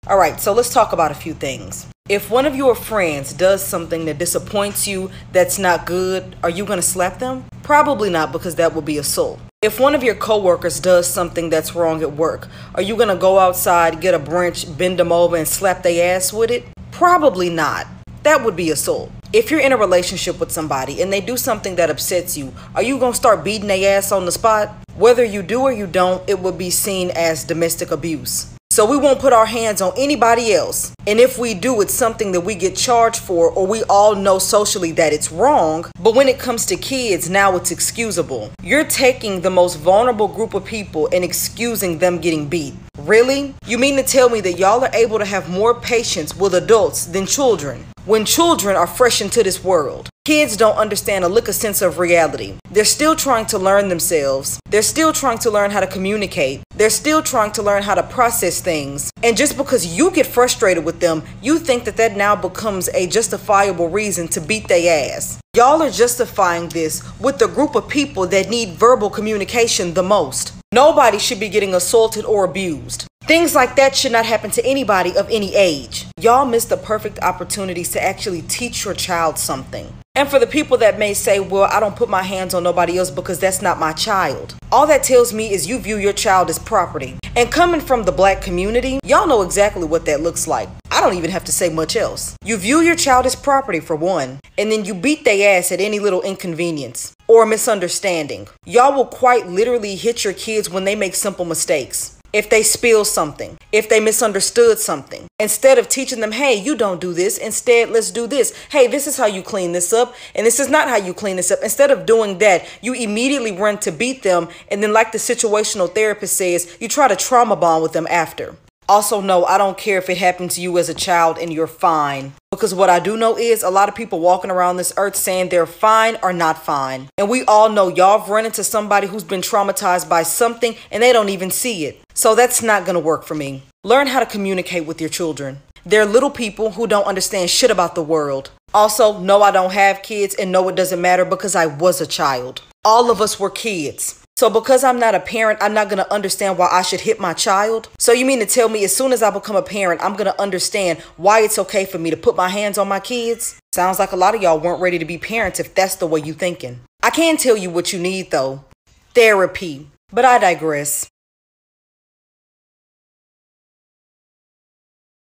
All right, so let's talk about a few things. If one of your friends does something that disappoints you, that's not good, are you going to slap them? Probably not, because that would be assault. If one of your coworkers does something that's wrong at work, are you going to go outside, get a branch, bend them over, and slap their ass with it? Probably not. That would be assault. If you're in a relationship with somebody and they do something that upsets you, are you going to start beating their ass on the spot? Whether you do or you don't, it would be seen as domestic abuse. So we won't put our hands on anybody else. And if we do, it's something that we get charged for, or we all know socially that it's wrong. But when it comes to kids, now it's excusable. You're taking the most vulnerable group of people and excusing them getting beat. Really? You mean to tell me that y'all are able to have more patience with adults than children? When children are fresh into this world, kids don't understand a lick of sense of reality. They're still trying to learn themselves. They're still trying to learn how to communicate. They're still trying to learn how to process things. And just because you get frustrated with them, you think that that now becomes a justifiable reason to beat their ass. Y'all are justifying this with the group of people that need verbal communication the most. Nobody should be getting assaulted or abused. Things like that should not happen to anybody of any age. Y'all missed the perfect opportunities to actually teach your child something. And for the people that may say, well, I don't put my hands on nobody else because that's not my child. All that tells me is you view your child as property. And coming from the Black community, y'all know exactly what that looks like. I don't even have to say much else. You view your child as property, for one, and then you beat their ass at any little inconvenience or misunderstanding. Y'all will quite literally hit your kids when they make simple mistakes. If they spill something, if they misunderstood something, instead of teaching them, hey, you don't do this, instead, let's do this. Hey, this is how you clean this up, and this is not how you clean this up. Instead of doing that, you immediately run to beat them, and then like the situational therapist says, you try to trauma bond with them after. Also, no, I don't care if it happened to you as a child and you're fine. Because what I do know is a lot of people walking around this earth saying they're fine or not fine. And we all know y'all have run into somebody who's been traumatized by something and they don't even see it. So that's not going to work for me. Learn how to communicate with your children. They're little people who don't understand shit about the world. Also, no, I don't have kids, and no, it doesn't matter because I was a child. All of us were kids. So because I'm not a parent, I'm not going to understand why I should hit my child. So you mean to tell me as soon as I become a parent, I'm going to understand why it's okay for me to put my hands on my kids? Sounds like a lot of y'all weren't ready to be parents if that's the way you thinking. I can tell you what you need though. Therapy. But I digress.